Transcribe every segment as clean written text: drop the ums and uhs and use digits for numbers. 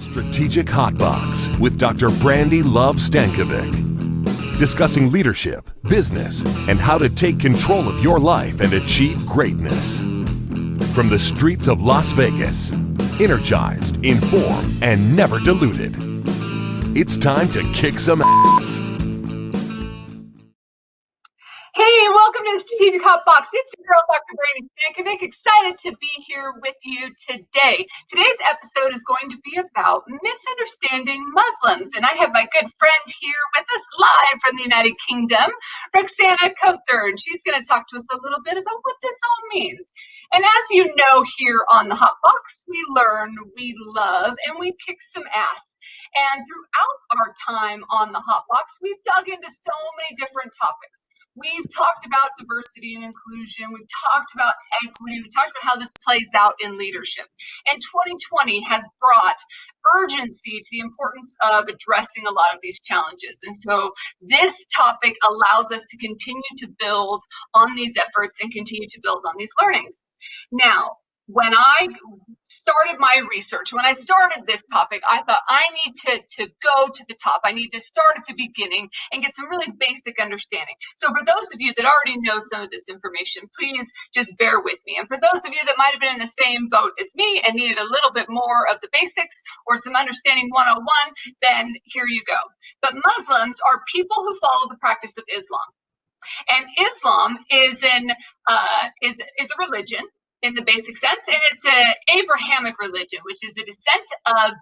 Strategic Hotbox with Dr. Brandi Luv Stankovic. Discussing leadership, business, and how to take control of your life and achieve greatness. From the streets of Las Vegas, energized, informed, and never diluted. It's time to kick some ass. Hey, welcome to the Strategic Hotbox. It's your girl, Dr. Brandi Stankovic. Excited to be here with you today. Today's episode is going to be about misunderstanding Muslims. And I have my good friend here with us live from the United Kingdom, Ruksana Kauser. And she's going to talk to us a little bit about what this all means. And as you know, here on the Hotbox, we learn, we love, and we kick some ass. And throughout our time on the Hotbox, we've dug into so many different topics. We've talked about diversity and inclusion. We've talked about equity. We've talked about how this plays out in leadership. And 2020 has brought urgency to the importance of addressing a lot of these challenges. And so this topic allows us to continue to build on these efforts and continue to build on these learnings. Now, when I started my research, when I started this topic, I thought I need to go to the top. I need to start at the beginning and get some really basic understanding. So for those of you that already know some of this information, please just bear with me. And for those of you that might have been in the same boat as me and needed a little bit more of the basics or some understanding 101, then here you go. But Muslims are people who follow the practice of Islam. And Islam is a religion in the basic sense, and it's an Abrahamic religion, which is a descent of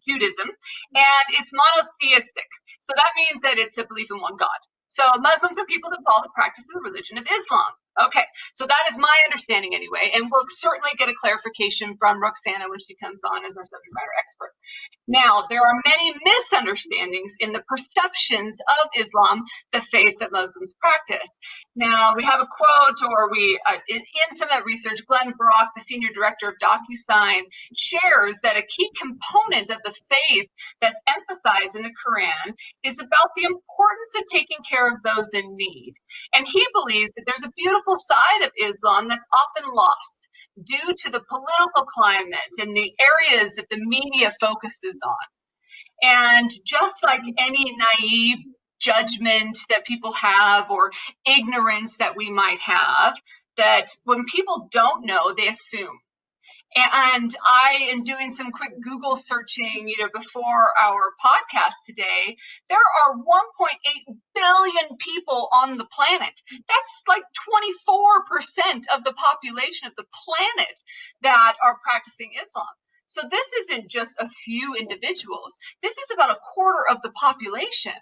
Judaism, and it's monotheistic. So that means that it's a belief in one God. So Muslims are people that follow the practice of the religion of Islam. Okay, so that is my understanding anyway, and we'll certainly get a clarification from Ruksana when she comes on as our subject matter expert. Now, there are many misunderstandings in the perceptions of Islam, the faith that Muslims practice. Now, we have a quote, or in some of that research, Glenn Brock, the senior director of DocuSign, shares that a key component of the faith that's emphasized in the Quran is about the importance of taking care of those in need. And he believes that there's a beautiful side of Islam that's often lost due to the political climate and the areas that the media focuses on. And just like any naive judgment that people have or ignorance that we might have, that when people don't know, they assume. And I am doing some quick Google searching, before our podcast today. There are 1.8 billion people on the planet. That's like 24% of the population of the planet that are practicing Islam. So this isn't just a few individuals. This is about a quarter of the population.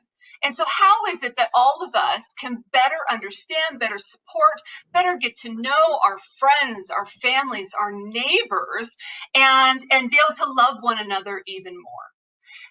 And so how is it that all of us can better understand, better support, better get to know our friends, our families, our neighbors, and be able to love one another even more?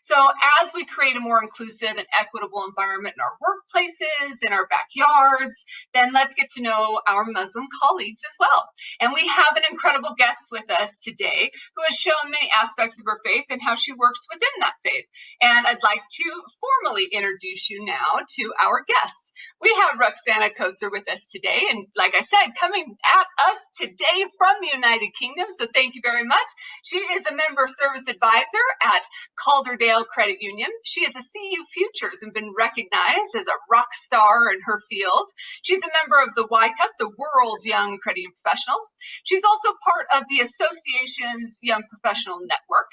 So as we create a more inclusive and equitable environment in our workplaces, in our backyards, then let's get to know our Muslim colleagues as well. And we have an incredible guest with us today who has shown many aspects of her faith and how she works within that faith. And I'd like to formally introduce you now to our guests. We have Ruksana Kauser with us today. And like I said, coming at us today from the United Kingdom. So thank you very much. She is a member service advisor at Calderdale Credit Union. She is a CU Futures and been recognized as a rock star in her field. She's a member of the YCUP, the World Young Credit Union Professionals. She's also part of the association's Young Professional Network.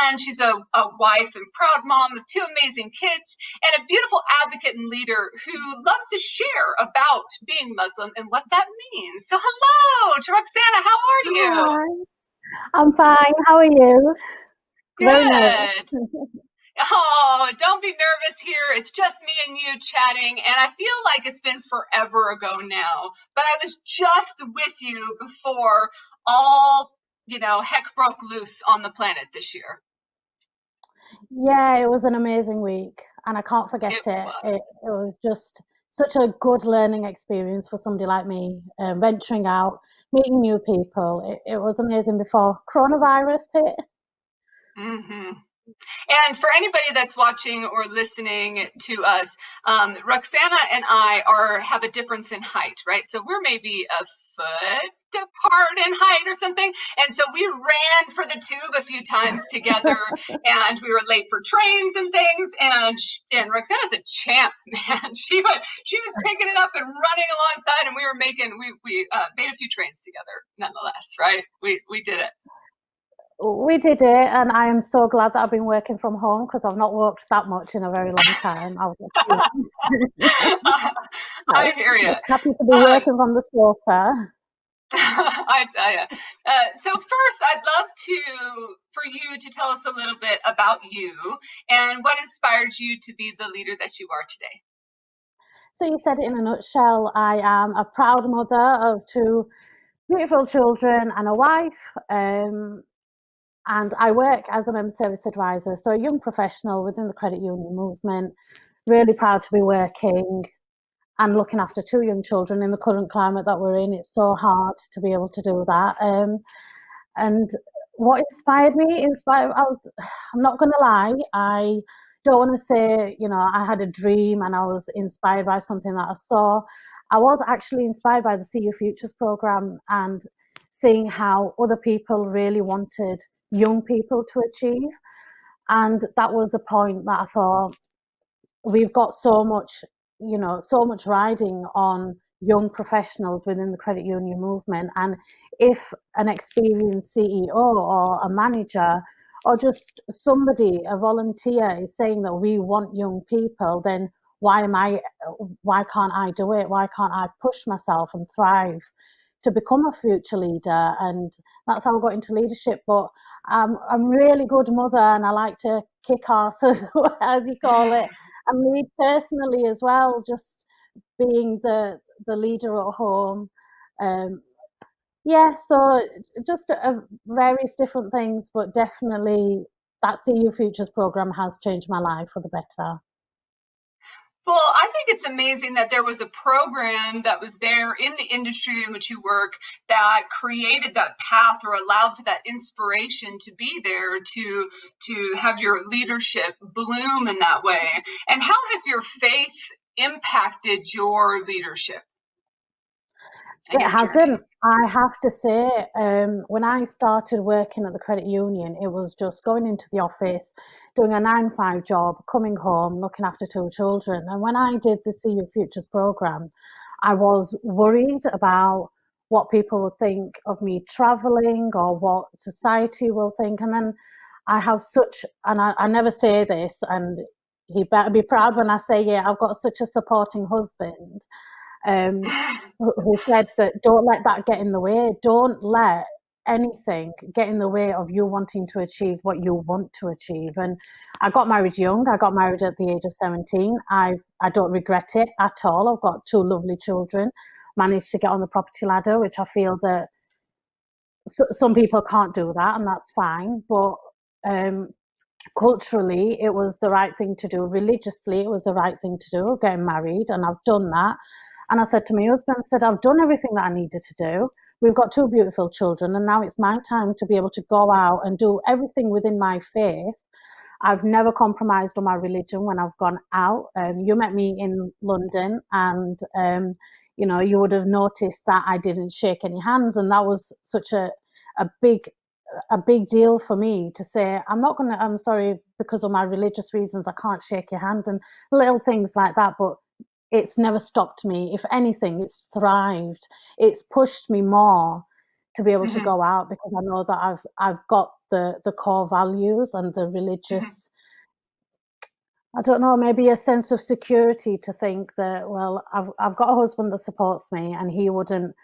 And she's a wife and proud mom of two amazing kids and a beautiful advocate and leader who loves to share about being Muslim and what that means. So hello to Ruksana. How are you? Hi. I'm fine. How are you? Very nervous. Good. Oh, don't be nervous here. It's just me and you chatting, and I feel like it's been forever ago now. But I was just with you before all, heck broke loose on the planet this year. Yeah, it was an amazing week, and I can't forget it. It was just such a good learning experience for somebody like me, venturing out, meeting new people. It was amazing before coronavirus hit. Mm-hmm. And for anybody that's watching or listening to us, Ruksana and I have a difference in height, right? So we're maybe a foot apart in height or something. And so we ran for the tube a few times together, and we were late for trains and things. And Roxana's a champ, man. She was picking it up and running alongside, and we made a few trains together nonetheless, right? We did it. We did it, and I am so glad that I've been working from home because I've not worked that much in a very long time. I hear you. Happy to be working from the sofa. I tell you. So first, I'd love for you to tell us a little bit about you and what inspired you to be the leader that you are today. So you said it in a nutshell. I am a proud mother of 2 beautiful children and a wife. And I work as a member service advisor, so a young professional within the credit union movement. Really proud to be working and looking after 2 young children in the current climate that we're in. It's so hard to be able to do that. And what inspired me, I'm not going to lie, I don't want to say, I had a dream and I was inspired by something that I saw. I was actually inspired by the See Your Futures program and seeing how other people really wanted young people to achieve. And that was the point that I thought, we've got so much riding on young professionals within the credit union movement. And if an experienced CEO or a manager or just somebody, a volunteer, is saying that we want young people, then why can't I do it? Why can't I push myself and thrive to become a future leader? And that's how I got into leadership. But I'm a really good mother, and I like to kick ass, as you call it, and lead personally as well, just being the leader at home. So just various different things, but definitely that See Your Futures program has changed my life for the better. Well, I think it's amazing that there was a program that was there in the industry in which you work that created that path or allowed for that inspiration to be there to have your leadership bloom in that way. And how has your faith impacted your leadership? It hasn't. I have to say, when I started working at the credit union, it was just going into the office, doing a 9-to-5 job, coming home, looking after 2 children. And when I did the See Your Futures program, I was worried about what people would think of me traveling or what society will think. And then I have I never say this, and he better be proud when I say, yeah, I've got such a supporting husband. Who said that don't let that get in the way. Don't let anything get in the way of you wanting to achieve what you want to achieve. And I got married young. I got married at the age of 17. I don't regret it at all. I've got 2 lovely children. Managed to get on the property ladder, which I feel that some people can't do that, and that's fine. But culturally, it was the right thing to do. Religiously, it was the right thing to do, getting married, and I've done that. And I said to my husband, I've done everything that I needed to do. We've got 2 beautiful children, and now it's my time to be able to go out and do everything within my faith. I've never compromised on my religion when I've gone out. You met me in London, and you would have noticed that I didn't shake any hands, and that was such a big deal for me to say, I'm sorry, because of my religious reasons, I can't shake your hand, and little things like that. But it's never stopped me. If anything, it's thrived. It's pushed me more to be able to go out, because I know that I've got the core values and the religious, I don't know, maybe a sense of security to think that, well, I've got a husband that supports me, and he wouldn't,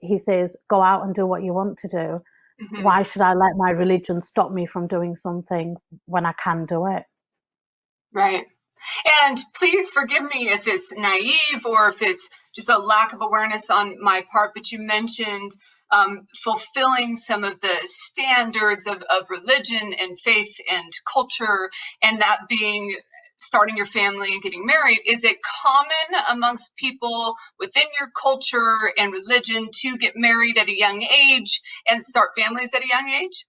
he says, go out and do what you want to do. Why should I let my religion stop me from doing something when I can do it? Right. And please forgive me if it's naive or if it's just a lack of awareness on my part, but you mentioned fulfilling some of the standards of religion and faith and culture, and that being starting your family and getting married. Is it common amongst people within your culture and religion to get married at a young age and start families at a young age?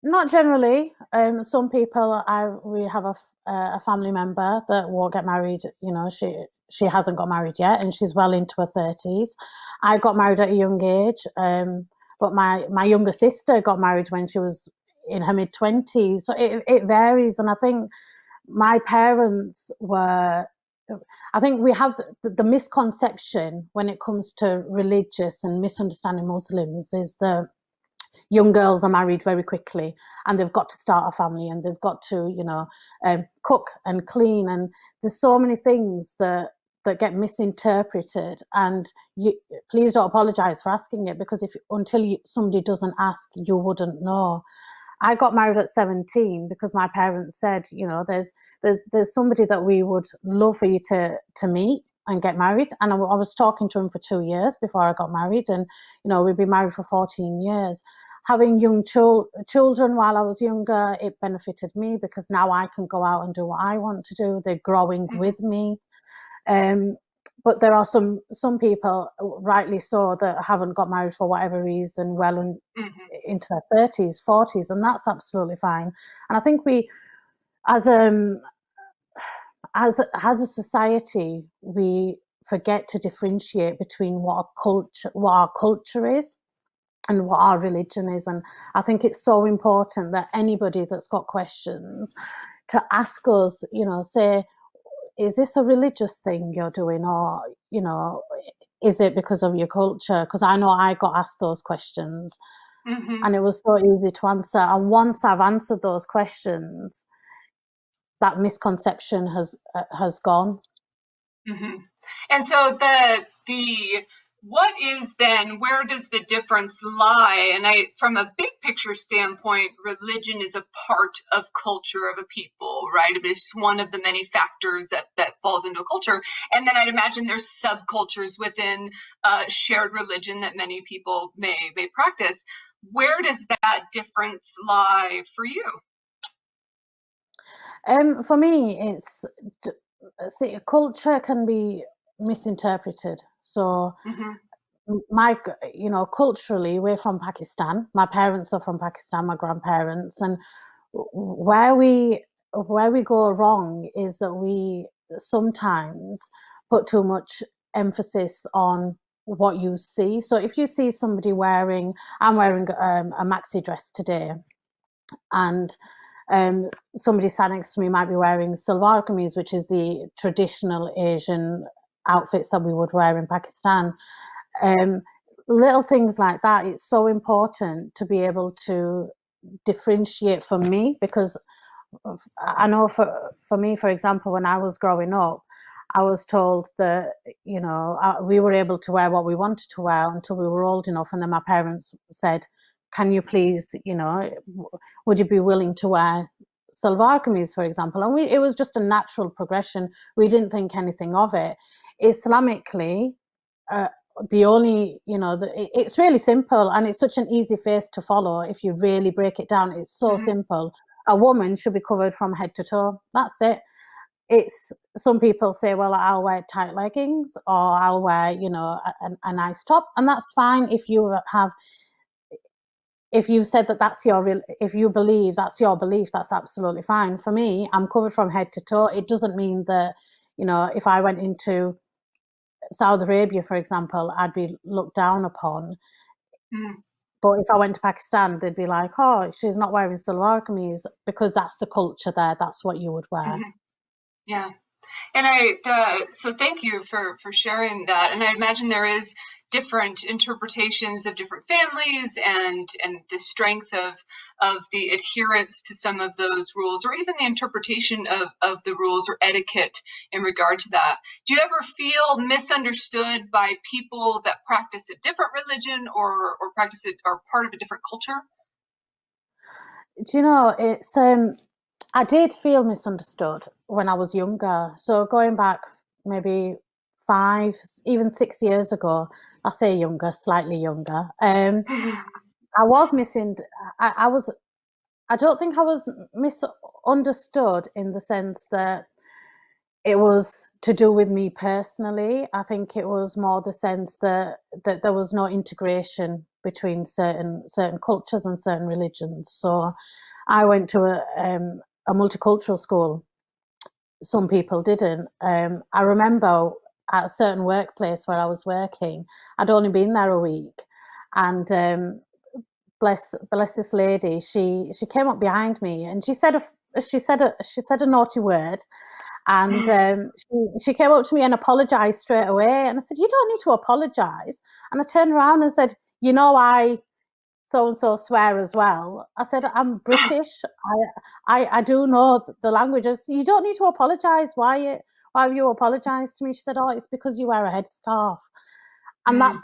Not generally. Some people, we have a family member that will get married. she hasn't got married yet, and she's well into her 30s. I got married at a young age, but my younger sister got married when she was in her mid-20s. So it varies, and I think my parents were, I think we have the misconception when it comes to religious and misunderstanding Muslims is that young girls are married very quickly and they've got to start a family and they've got to, cook and clean. And there's so many things that get misinterpreted. And please don't apologize for asking it, because until somebody doesn't ask, you wouldn't know. I got married at 17 because my parents said, there's somebody that we would love for you to meet and get married. And I was talking to him for 2 years before I got married, and we'd been married for 14 years. Having young children while I was younger, it benefited me because now I can go out and do what I want to do. They're growing with me. But there are some people, rightly so, that haven't got married for whatever reason into their 30s, 40s, and that's absolutely fine. And I think we, as a society, we forget to differentiate between what our culture is and what our religion is. And I think it's so important that anybody that's got questions to ask us, say, is this a religious thing you're doing, or is it because of your culture? Because I know I got asked those questions, and it was so easy to answer. And once I've answered those questions, that misconception has gone. And so what is then, where does the difference lie? And from a big picture standpoint, religion is a part of culture of a people, right? It's one of the many factors that falls into a culture. And then I'd imagine there's subcultures within shared religion that many people may practice. Where does that difference lie for you? For me, culture can be misinterpreted. So culturally, we're from Pakistan. My parents are from Pakistan, my grandparents, and where we go wrong is that we sometimes put too much emphasis on what you see. So if you see somebody I'm wearing a maxi dress today, and somebody sat next to me might be wearing salwar kameez, which is the traditional Asian outfits that we would wear in Pakistan. Little things like that, it's so important to be able to differentiate for me, because I know for me, for example, when I was growing up, I was told that, we were able to wear what we wanted to wear until we were old enough. And then my parents said, can you please, would you be willing to wear salwar kameez, for example? And it was just a natural progression. We didn't think anything of it. Islamically, it's really simple, and it's such an easy faith to follow. If you really break it down, it's so simple. A woman should be covered from head to toe. That's it. It's, some people say, well, I'll wear tight leggings, or I'll wear, a nice top, and that's fine. If you said if you believe that's your belief, that's absolutely fine. For me, I'm covered from head to toe. It doesn't mean that, if I went into Saudi Arabia, for example, I'd be looked down upon. But if I went to Pakistan, they'd be like, oh, she's not wearing salwar kameez, because that's the culture there. That's what you would wear. Yeah. And so thank you for sharing that. And I imagine there is different interpretations of different families and the strength of the adherence to some of those rules, or even the interpretation of the rules or etiquette in regard to that. Do you ever feel misunderstood by people that practice a different religion or practice it, or part of a different culture? Do you know, it's I did feel misunderstood when I was younger. So going back maybe 5, even 6 years ago, I say younger, slightly younger. I was missing. I don't think I was misunderstood in the sense that it was to do with me personally. I think it was more the sense that there was no integration between certain cultures and certain religions. So I went to a multicultural school, some people didn't. I remember at a certain workplace where I was working, I'd only been there a week, and bless this lady, she came up behind me and she said a naughty word, and she came up to me and apologized straight away, and I said, you don't need to apologize. And I turned around and said, I so and so swear as well. I said, I'm British. I do know the languages. You don't need to apologize. Why have you apologized to me? She said, oh, it's because you wear a headscarf. And that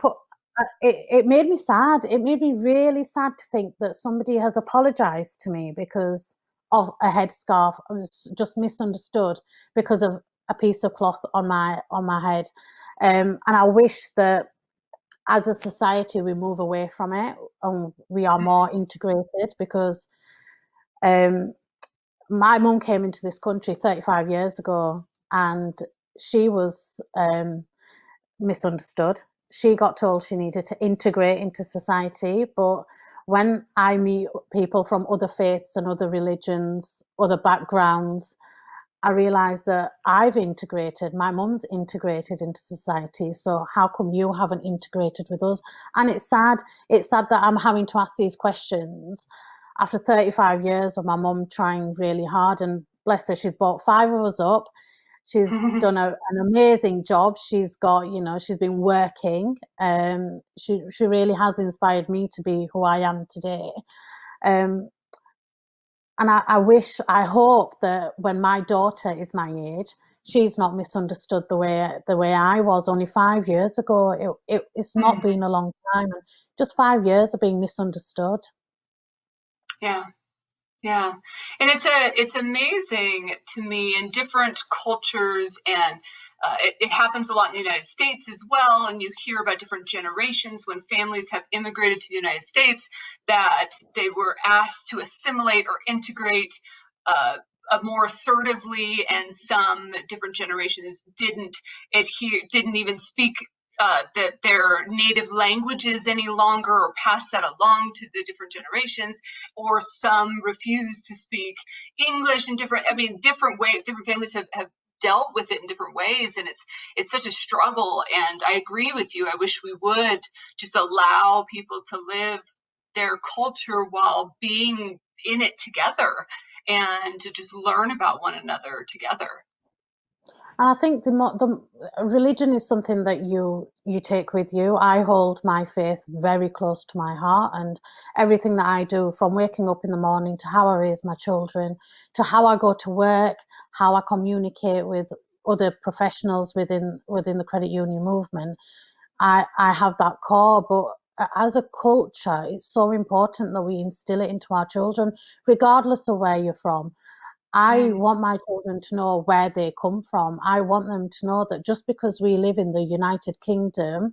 it made me sad. It made me really sad to think that somebody has apologized to me because of a headscarf. I was just misunderstood because of a piece of cloth on my head. And I wish that as a society we move away from it and we are more integrated, because my mum came into this country 35 years ago, and she was misunderstood. She got told she needed to integrate into society, but when I meet people from other faiths and other religions, other backgrounds, I realise that I've integrated, my mum's integrated into society, so how come you haven't integrated with us? And it's sad that I'm having to ask these questions after 35 years of my mum trying really hard, and bless her, she's brought 5 of us up. She's done an amazing job. She's got, she's been working. She really has inspired me to be who I am today. And I hope that when my daughter is my age, she's not misunderstood the way I was only 5 years ago. It's not been a long time, and just 5 years of being misunderstood. Yeah. Yeah. And it's amazing to me in different cultures, and it happens a lot in the United States as well. And you hear about different generations when families have immigrated to the United States, that they were asked to assimilate or integrate more assertively, and some different generations didn't even speak their native languages any longer, or pass that along to the different generations, or some refuse to speak English in different ways. Different families have dealt with it in different ways, and it's such a struggle. And I agree with you. I wish we would just allow people to live their culture while being in it together, and to just learn about one another together. And I think the religion is something that you take with you. I hold my faith very close to my heart, and everything that I do, from waking up in the morning to how I raise my children, to how I go to work, how I communicate with other professionals within the credit union movement, I have that core. But as a culture, it's so important that we instill it into our children, regardless of where you're from. I want my children to know where they come from. I want them to know that just because we live in the United Kingdom,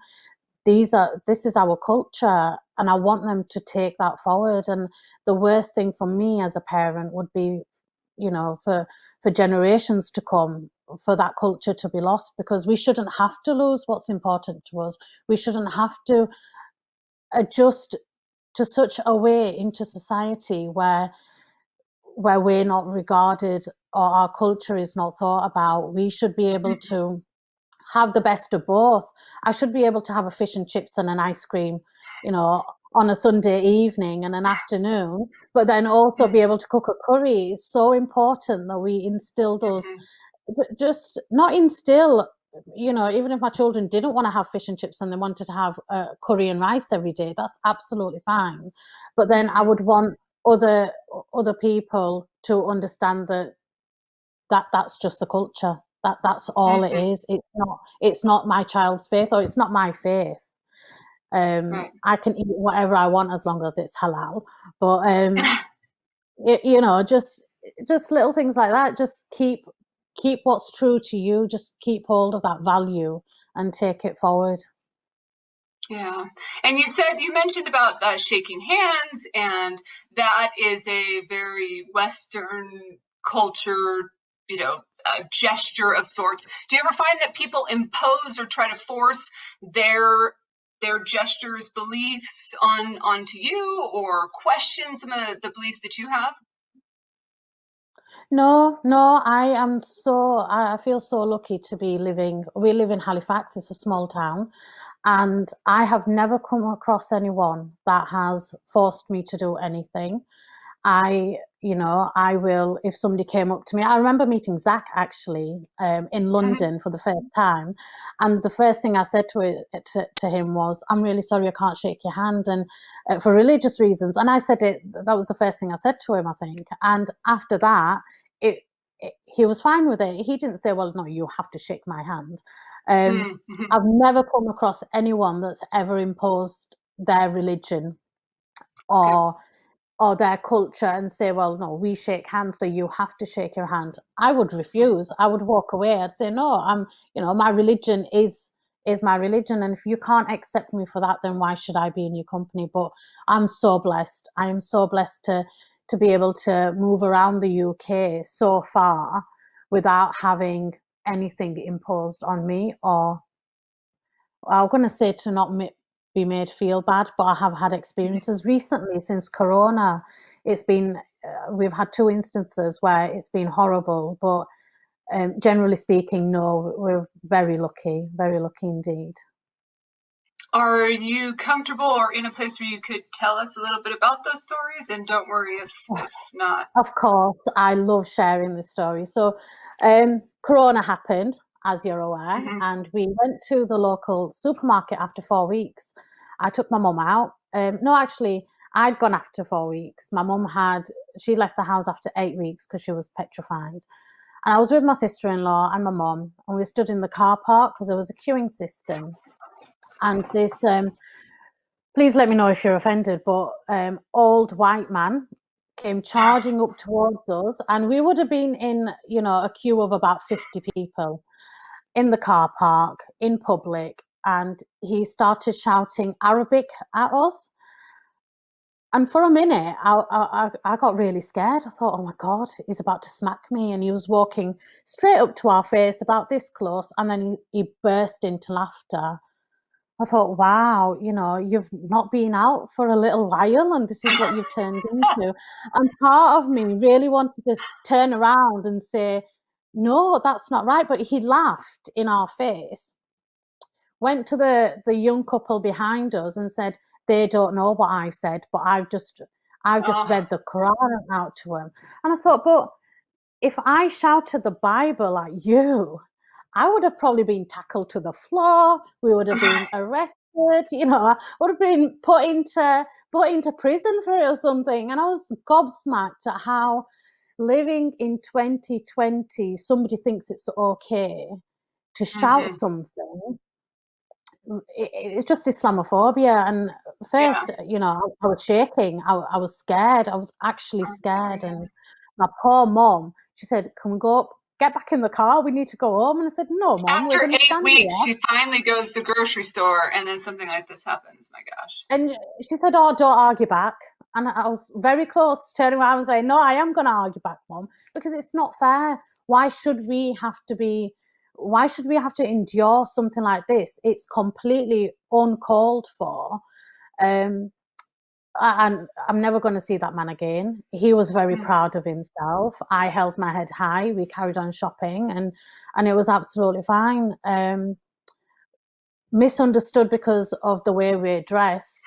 this is our culture, and I want them to take that forward. And the worst thing for me as a parent would be, for generations to come, for that culture to be lost, because we shouldn't have to lose what's important to us. We shouldn't have to adjust to such a way into society where we're not regarded, or our culture is not thought about. We should be able to have the best of both. I should be able to have a fish and chips and an ice cream, on a Sunday evening and an afternoon, but then also be able to cook a curry. It's so important that we instill those, just not instill, even if my children didn't want to have fish and chips and they wanted to have curry and rice every day, that's absolutely fine. But then I would want other people to understand that that's just the culture. That's all it is. It's not my child's faith, or it's not my faith. I can eat whatever I want as long as it's halal. But just little things like that. Just keep what's true to you. Just keep hold of that value and take it forward. Yeah. And you mentioned about shaking hands, and that is a very Western culture, gesture of sorts. Do you ever find that people impose or try to force their gestures, beliefs onto you, or question some of the beliefs that you have? No, I feel so lucky to be living. We live in Halifax, it's a small town, and I have never come across anyone that has forced me to do anything. I will, if somebody came up to me, I remember meeting Zach actually in London for the first time. And the first thing I said to him was, I'm really sorry, I can't shake your hand. And for religious reasons. And I said that was the first thing I said to him, I think. And after that, it, he was fine with it. He didn't say, well, no, you have to shake my hand. I've never come across anyone that's ever imposed their religion or their culture and say, well, no, we shake hands, so you have to shake your hand. I would refuse. I would walk away. I'd say, no, my religion is my religion. And if you can't accept me for that, then why should I be in your company? But I'm so blessed. I am so blessed to be able to move around the UK so far without having anything imposed on me, or I'm going to say to not be made feel bad, but I have had experiences recently since Corona. It's been, we've had 2 instances where it's been horrible, but generally speaking, no, we're very lucky indeed. Are you comfortable or in a place where you could tell us a little bit about those stories? And don't worry if not. Of course, I love sharing this story. So, Corona happened, as you're aware, and we went to the local supermarket after 4 weeks. I took my mum out. No, actually, I'd gone after 4 weeks. My mum she left the house after 8 weeks because she was petrified. And I was with my sister-in-law and my mum, and we stood in the car park because there was a queuing system. And this, please let me know if you're offended, but old white man came charging up towards us, and we would have been in, a queue of about 50 people in the car park, in public, and he started shouting Arabic at us. And for a minute, I got really scared. I thought, oh my God, he's about to smack me. And he was walking straight up to our face, about this close, and then he burst into laughter. I thought, wow, you've not been out for a little while and this is what you've turned into. And part of me really wanted to turn around and say, no, that's not right. But he laughed in our face, went to the young couple behind us and said, they don't know what I've said, but I've just read the Quran out to them. And I thought, but if I shouted the Bible at you, I would have probably been tackled to the floor. We would have been arrested. I would have been put into prison for it or something. And I was gobsmacked at how living in 2020, somebody thinks it's okay to shout something. It's just Islamophobia. And first, I was shaking. I was scared. I was actually scared. And my poor mom, she said, can we go up? Get back in the car, we need to go home. And I said, no, Mom, we're After going to 8 stand weeks, here. she finally goes to the grocery store, and then something like this happens. My gosh. And she said, oh, don't argue back. And I was very close to turning around and saying, no, I am going to argue back, Mom, because it's not fair. Why should we have to endure something like this? It's completely uncalled for. And I'm never going to see that man again. He was very proud of himself. I held my head high. We carried on shopping, and it was absolutely fine. Misunderstood because of the way we're dressed.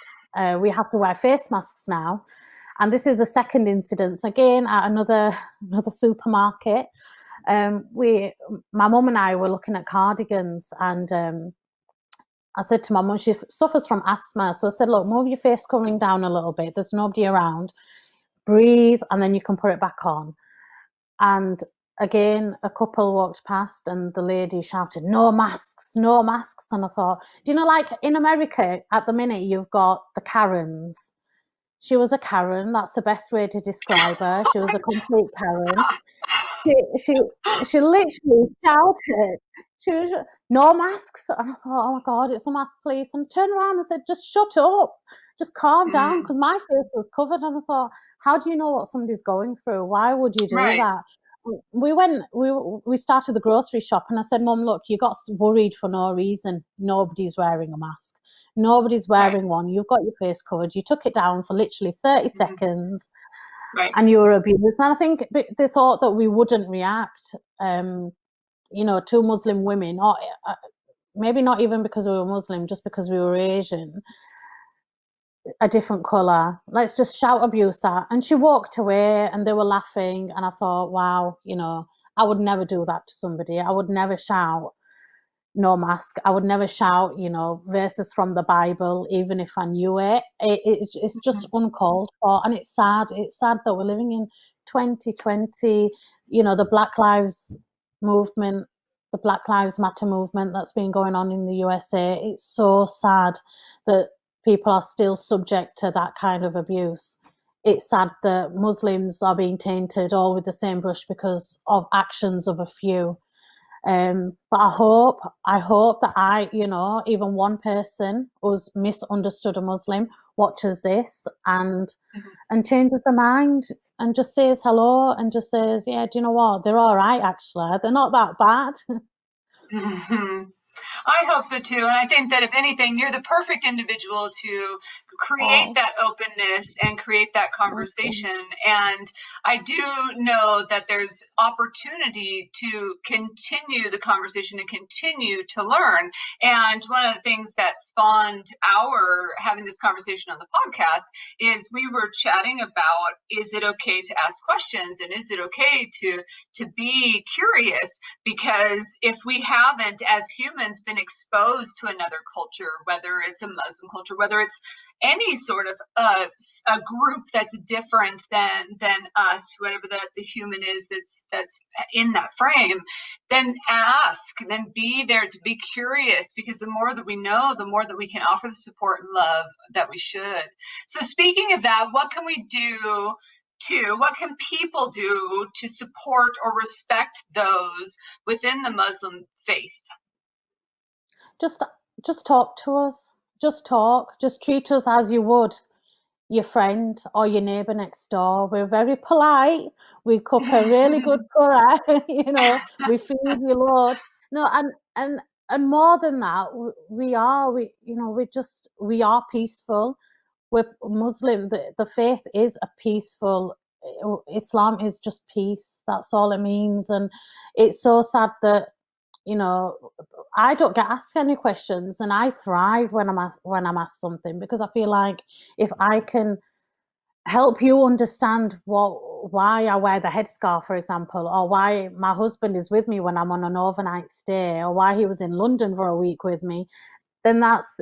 We have to wear face masks now, and this is the second incident again at another supermarket. My mum and I were looking at cardigans, and I said to my mum, she suffers from asthma. So I said, look, move your face covering down a little bit. There's nobody around. Breathe, and then you can put it back on. And again, a couple walked past and the lady shouted, no masks, no masks. And I thought, do you know, like in America at the minute, you've got the Karens. She was a Karen. That's the best way to describe her. She was a complete Karen. She literally shouted. She was no masks, and I thought, oh my God, it's a mask, please. And I turned around and said, just shut up, just calm down, because my face was covered. And I thought, how do you know what somebody's going through? Why would you do that? We started the grocery shop, and I said, Mum, look, you got worried for no reason. Nobody's wearing a mask. Nobody's wearing one. You've got your face covered. You took it down for literally 30 seconds. Right. and you were abused. And I think they thought that we wouldn't react, to Muslim women, or maybe not even because we were Muslim, just because we were Asian, a different colour. Let's just shout abuse at. And she walked away and they were laughing. And I thought, wow, I would never do that to somebody. I would never shout no mask. I would never shout, verses from the Bible, even if I knew it. It's just uncalled for. And it's sad. It's sad that we're living in 2020, the Black Lives movement, the Black Lives Matter movement that's been going on in the USA. It's so sad that people are still subject to that kind of abuse. It's sad that Muslims are being tainted all with the same brush because of actions of a few. But I hope that even one person who's misunderstood a Muslim watches this and changes their mind and just says hello and just says, yeah, do you know what? They're all right, actually. They're not that bad. I hope so too. And I think that if anything, you're the perfect individual to create that openness and create that conversation. And I do know that there's opportunity to continue the conversation and continue to learn. And one of the things that spawned our having this conversation on the podcast is we were chatting about, is it okay to ask questions? And is it okay to be curious? Because if we haven't, as humans, been exposed to another culture, whether it's a Muslim culture, whether it's any sort of a group that's different than us, whatever the human is that's in that frame, then ask, then be there to be curious, because the more that we know, the more that we can offer the support and love that we should. So speaking of that, what can we do what can people do to support or respect those within the Muslim faith? Just talk to us. Just talk. Just treat us as you would your friend or your neighbour next door. We're very polite. We cook a really good curry. We feed you loads. No, and more than that, we are peaceful. We're Muslim. The faith is a peaceful. Islam is just peace. That's all it means. And it's so sad that I don't get asked any questions, and I thrive when I'm asked something, because I feel like if I can help you understand why I wear the headscarf, for example, or why my husband is with me when I'm on an overnight stay, or why he was in London for a week with me, then that's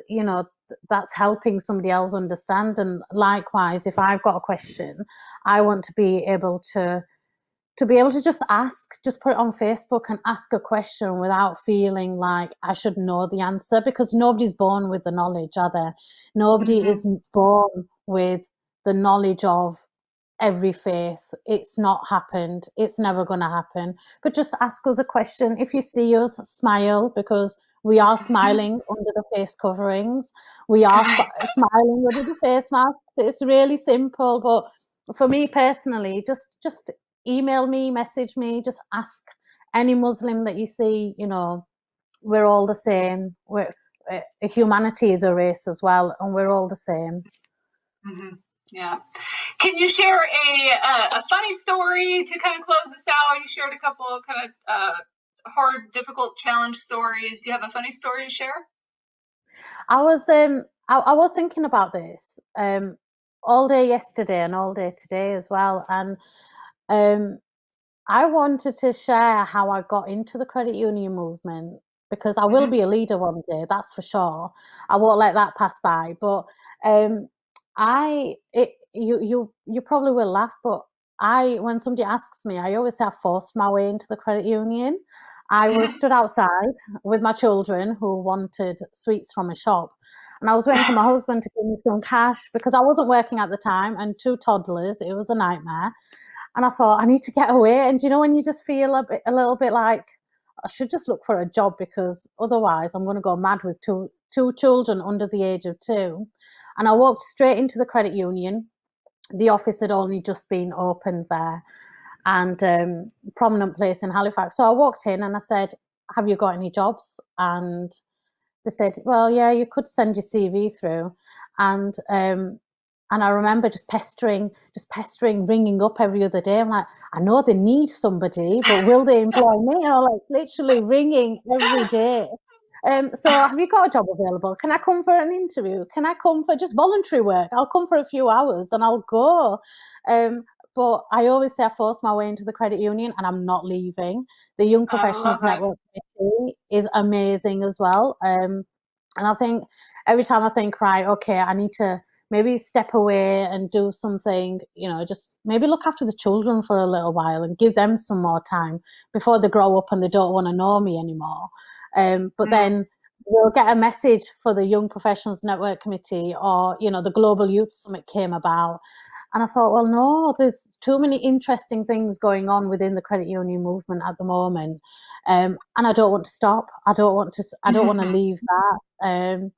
helping somebody else understand. And likewise, if I've got a question, I want to be able to just put it on Facebook and ask a question without feeling like I should know the answer, because nobody's born with the knowledge, are they? Nobody is born with the knowledge of every faith. It's not happened. It's never going to happen. But just ask us a question. If you see us, smile, because we are smiling under the face coverings. We are smiling under the face masks. It's really simple. But for me personally, just email me, message me, just ask any Muslim that you see. We're all the same. Humanity is a race as well, and we're all the same. Yeah. Can you share a funny story to kind of close this out? You shared a couple of kind of hard, difficult, challenge stories. Do you have a funny story to share? I was thinking about this all day yesterday and all day today as well, and I wanted to share how I got into the credit union movement, because I will be a leader one day, that's for sure. I won't let that pass by. But you probably will laugh, but when somebody asks me, I always say I forced my way into the credit union. I was stood outside with my children who wanted sweets from a shop, and I was waiting for my husband to give me some cash, because I wasn't working at the time, and 2 toddlers, it was a nightmare. And I thought, I need to get away. And when you just feel a little bit like I should just look for a job, because otherwise I'm going to go mad with two children under the age of 2. And I walked straight into the credit union. The office had only just been opened there, and prominent place in Halifax. So I walked in and I said, have you got any jobs? And they said, well, yeah, you could send your CV through. And And I remember just pestering, ringing up every other day. I'm like, I know they need somebody, but will they employ me? Like literally ringing every day. So have you got a job available? Can I come for an interview? Can I come for just voluntary work? I'll come for a few hours and I'll go. But I always say I forced my way into the credit union and I'm not leaving. The Young Professionals Network Committee is amazing as well. And I think every time I think, right, okay, I need to maybe step away and do something, just maybe look after the children for a little while and give them some more time before they grow up and they don't want to know me anymore. But then we'll get a message for the Young Professionals Network Committee, or, the Global Youth Summit came about. And I thought, well, no, there's too many interesting things going on within the credit union movement at the moment. And I don't want to stop. I don't want to leave that.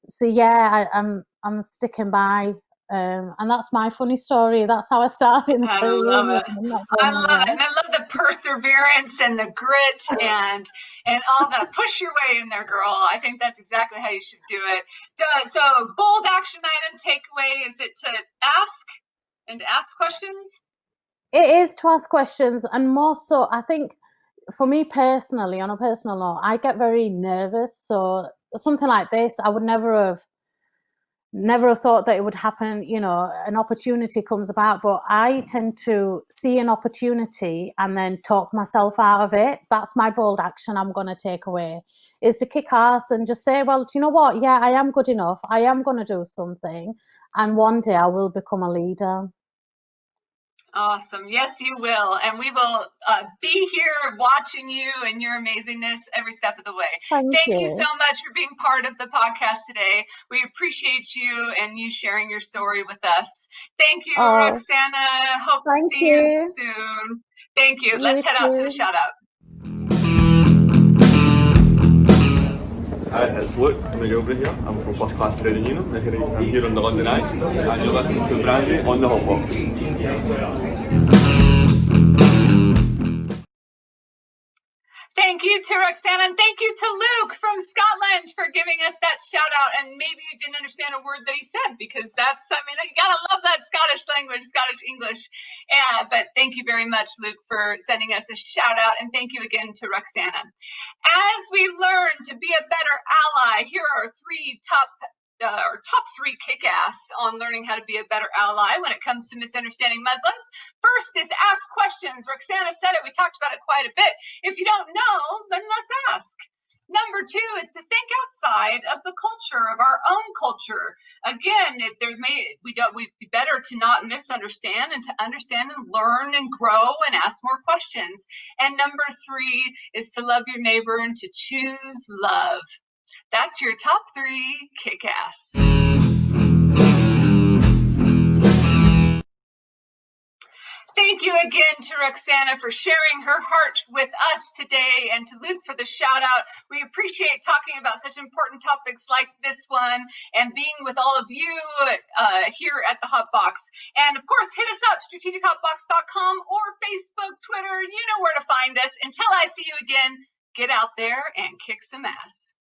So yeah, I'm sticking by, and that's my funny story. That's how I started in the credit union. I love it, and I love the perseverance and the grit and all that. Push your way in there, girl. I think that's exactly how you should do it. So bold action item takeaway, is it to ask questions? It is to ask questions, and more so, I think, for me personally, on a personal note, I get very nervous. So something like this, I would never have thought that it would happen. An opportunity comes about, but I tend to see an opportunity and then talk myself out of it. That's my bold action I'm going to take away, is to kick ass and just say, well, do you know what? Yeah, I am good enough. I am going to do something. And one day I will become a leader. Awesome. Yes, you will. And we will be here watching you and your amazingness every step of the way. Thank you so much for being part of the podcast today. We appreciate you and you sharing your story with us. Thank you, Ruksana. Hope to see you soon. Thank you. Let's head out to the shout out. Hi, it's Luke. I'm the over here. I'm from First Class Credit Union. I'm here on the London Eye, and you're listening to Brandi on the Hotbox. Thank you to Ruksana, and thank you to Luke from Scotland for giving us that shout out. And maybe you didn't understand a word that he said, because you gotta love that Scottish language, Scottish English. But thank you very much, Luke, for sending us a shout out. And thank you again to Ruksana. As we learn to be a better ally, here are top three kick-ass on learning how to be a better ally when it comes to misunderstanding Muslims. First is ask questions. Ruksana said it. We talked about it quite a bit. If you don't know, then let's ask. Number two is to think outside of the culture, of our own culture. Again, we'd be better to not misunderstand and to understand and learn and grow and ask more questions. And number three is to love your neighbor and to choose love. That's your top three kick-ass. Thank you again to Ruksana for sharing her heart with us today, and to Luke for the shout out. We appreciate talking about such important topics like this one and being with all of you here at the Hotbox. And of course, hit us up, strategichotbox.com or Facebook, Twitter, you know where to find us. Until I see you again, get out there and kick some ass.